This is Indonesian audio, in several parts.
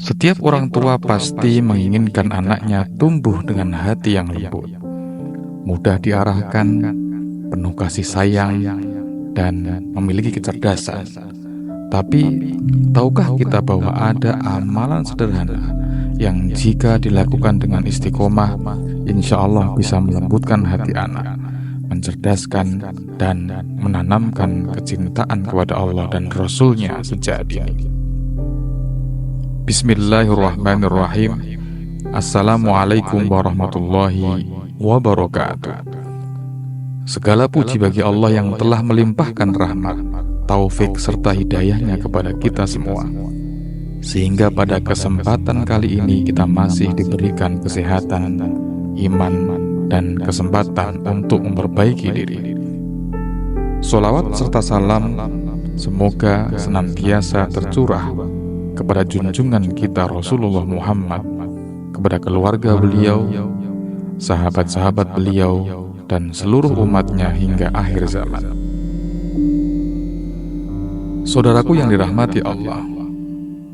Setiap orang tua pasti menginginkan anaknya tumbuh dengan hati yang lembut, mudah diarahkan, penuh kasih sayang, dan memiliki kecerdasan. Tapi, tahukah kita bahwa ada amalan sederhana yang jika dilakukan dengan istiqomah, insya Allah bisa melembutkan hati anak, mencerdaskan, dan menanamkan kecintaan kepada Allah dan Rasul-Nya sejak dini. Bismillahirrahmanirrahim. Assalamualaikum warahmatullahi wabarakatuh. Segala puji bagi Allah yang telah melimpahkan rahmat, taufik serta hidayahnya kepada kita semua, sehingga pada kesempatan kali ini kita masih diberikan kesehatan, iman, dan kesempatan untuk memperbaiki diri. Sholawat serta salam semoga senantiasa tercurah kepada junjungan kita Rasulullah Muhammad, kepada keluarga beliau, sahabat-sahabat beliau, dan seluruh umatnya hingga akhir zaman. Saudaraku yang dirahmati Allah,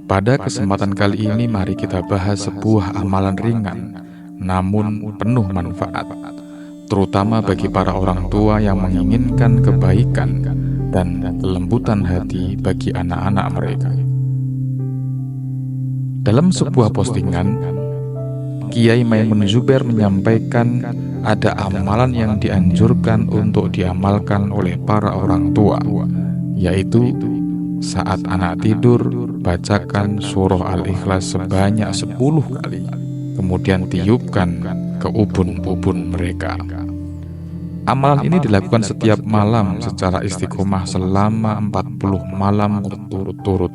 pada kesempatan kali ini mari kita bahas sebuah amalan ringan namun penuh manfaat, terutama bagi para orang tua yang menginginkan kebaikan dan kelembutan hati bagi anak-anak mereka. Dalam sebuah postingan, Kiai Maimun Zubair menyampaikan ada amalan yang dianjurkan untuk diamalkan oleh para orang tua, yaitu saat anak tidur, bacakan surah Al-Ikhlas sebanyak 10 kali, kemudian tiupkan ke ubun-ubun mereka. Amalan ini dilakukan setiap malam secara istiqomah selama 40 malam berturut-turut.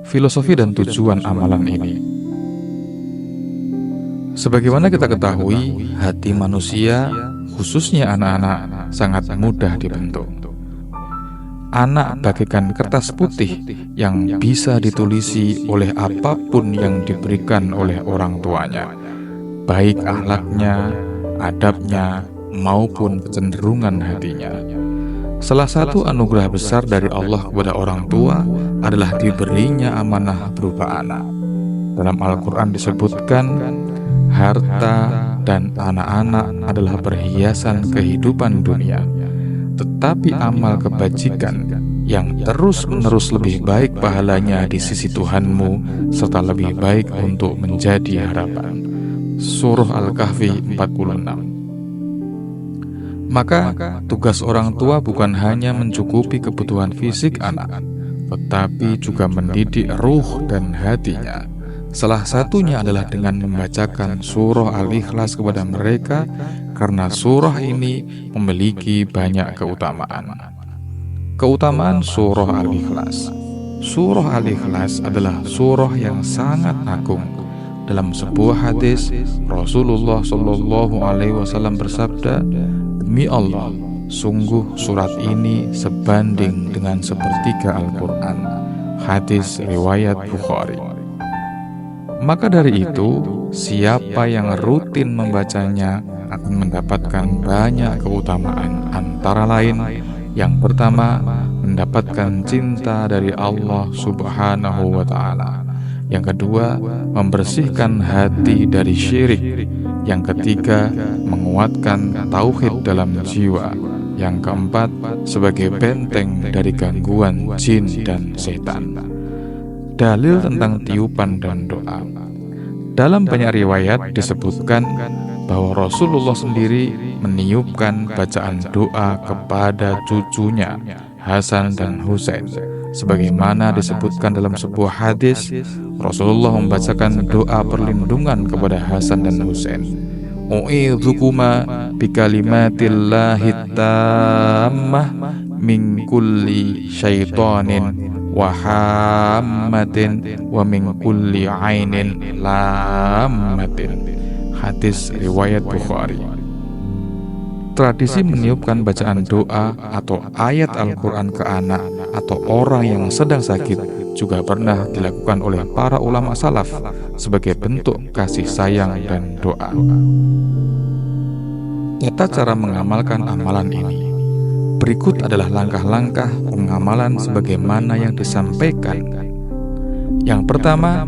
Filosofi dan tujuan amalan ini, sebagaimana kita ketahui, hati manusia, khususnya anak-anak, sangat mudah dibentuk. Anak bagaikan kertas putih yang bisa ditulisi oleh apapun yang diberikan oleh orang tuanya, baik akhlaknya, adabnya, maupun kecenderungan hatinya. Salah satu anugerah besar dari Allah kepada orang tua adalah diberinya amanah berupa anak. Dalam Al-Quran disebutkan, harta dan anak-anak adalah perhiasan kehidupan dunia, tetapi amal kebajikan yang terus-menerus lebih baik pahalanya di sisi Tuhanmu, serta lebih baik untuk menjadi harapan. Surah Al-Kahfi 46. Maka tugas orang tua bukan hanya mencukupi kebutuhan fisik anak, tetapi juga mendidik ruh dan hatinya. Salah satunya adalah dengan membacakan surah Al-Ikhlas kepada mereka, karena surah ini memiliki banyak keutamaan. Keutamaan surah Al-Ikhlas. Surah Al-Ikhlas adalah surah yang sangat agung. Dalam sebuah hadis, Rasulullah SAW bersabda, "Demi Allah, sungguh surat ini sebanding dengan sepertiga Al-Quran." Hadis riwayat Bukhari. Maka dari itu, siapa yang rutin membacanya akan mendapatkan banyak keutamaan. Antara lain, yang pertama, mendapatkan cinta dari Allah Subhanahu wa Ta'ala. Yang kedua, membersihkan hati dari syirik. Yang ketiga, menguatkan tauhid dalam jiwa. Yang keempat, sebagai benteng dari gangguan jin dan setan. Dalil tentang tiupan dan doa. Dalam banyak riwayat disebutkan bahwa Rasulullah sendiri meniupkan bacaan doa kepada cucunya Hasan dan Husain. Sebagaimana disebutkan dalam sebuah hadis, Rasulullah membacakan doa perlindungan kepada Hasan dan Husain. U'idzukuma bikalimatillahi tammah min kulli syaitanin wa hammatin wa min kulli ainin lammatin. Hadis riwayat Bukhari. Tradisi meniupkan bacaan doa atau ayat Al-Quran ke anak atau orang yang sedang sakit juga pernah dilakukan oleh para ulama salaf sebagai bentuk kasih sayang dan doa. Tata cara mengamalkan amalan ini. Berikut adalah langkah-langkah pengamalan sebagaimana yang disampaikan. Yang pertama,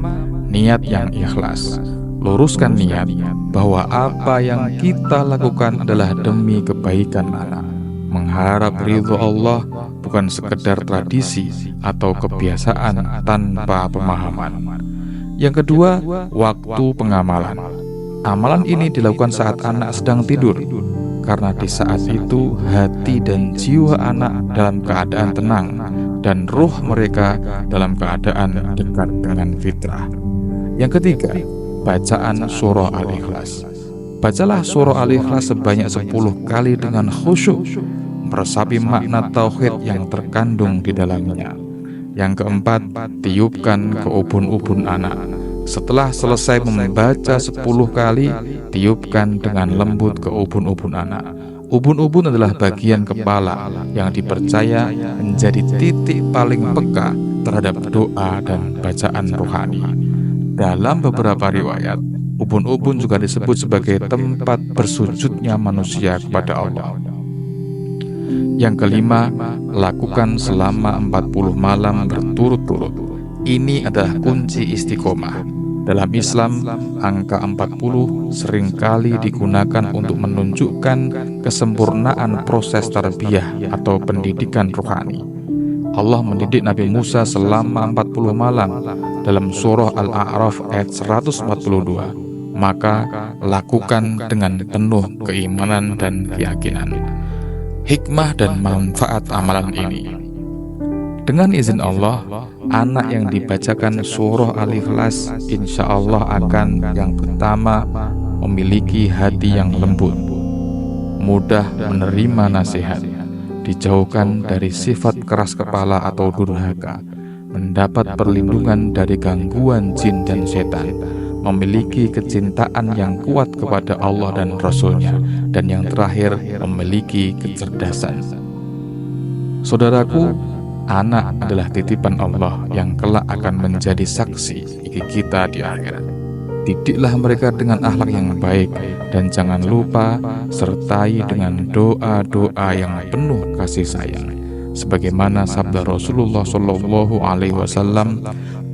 niat yang ikhlas. Luruskan niat bahwa apa yang kita lakukan adalah demi kebaikan anak. Mengharap ridho Allah bukan sekedar tradisi atau kebiasaan tanpa pemahaman. Yang kedua, waktu pengamalan. Amalan ini dilakukan saat anak sedang tidur, karena di saat itu hati dan jiwa anak dalam keadaan tenang dan ruh mereka dalam keadaan dekat dengan fitrah. Yang ketiga, bacaan surah Al-Ikhlas. Bacalah surah Al-Ikhlas sebanyak 10 kali dengan khusyuk, meresapi makna tauhid yang terkandung di dalamnya. Yang keempat, tiupkan ke ubun-ubun anak. Setelah selesai membaca 10 kali, tiupkan dengan lembut ke ubun-ubun anak. Ubun-ubun adalah bagian kepala yang dipercaya menjadi titik paling peka terhadap doa dan bacaan rohani. Dalam beberapa riwayat, ubun-ubun juga disebut sebagai tempat bersujudnya manusia kepada Allah. Yang kelima, lakukan selama 40 malam berturut-turut. Ini adalah kunci istiqomah. Dalam Islam, angka 40 seringkali digunakan untuk menunjukkan kesempurnaan proses tarbiyah atau pendidikan rohani. Allah mendidik Nabi Musa selama 40 malam dalam surah Al-A'raf ayat 142. Maka lakukan dengan penuh keimanan dan keyakinan. Hikmah dan manfaat amalan ini. Dengan izin Allah, anak yang dibacakan surah Al-Ikhlas insya Allah akan yang pertama memiliki hati yang lembut, mudah menerima nasihat, dijauhkan dari sifat keras kepala atau durhaka, mendapat perlindungan dari gangguan jin dan setan, memiliki kecintaan yang kuat kepada Allah dan Rasul-Nya, dan yang terakhir memiliki kecerdasan. Saudaraku, anak adalah titipan Allah yang kelak akan menjadi saksi bagi kita di akhirat. Didiklah mereka dengan akhlak yang baik, dan jangan lupa sertai dengan doa-doa yang penuh kasih sayang. Sebagaimana sabda Rasulullah SAW,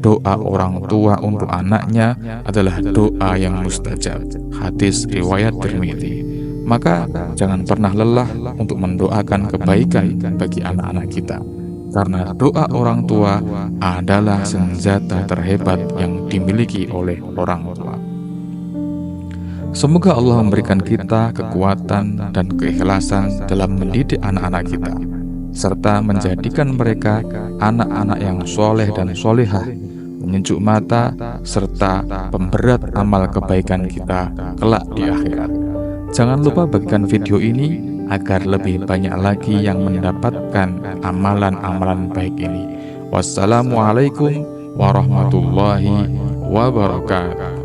doa orang tua untuk anaknya adalah doa yang mustajab. Hadis riwayat Tirmidzi. Maka jangan pernah lelah untuk mendoakan kebaikan bagi anak-anak kita, karena doa orang tua adalah senjata terhebat yang dimiliki oleh orang tua. Semoga Allah memberikan kita kekuatan dan keikhlasan dalam mendidik anak-anak kita, serta menjadikan mereka anak-anak yang soleh dan solehah, menyejuk mata, serta pemberat amal kebaikan kita kelak di akhirat. Jangan lupa bagikan video ini agar lebih banyak lagi yang mendapatkan amalan-amalan baik ini. Wassalamualaikum warahmatullahi wabarakatuh.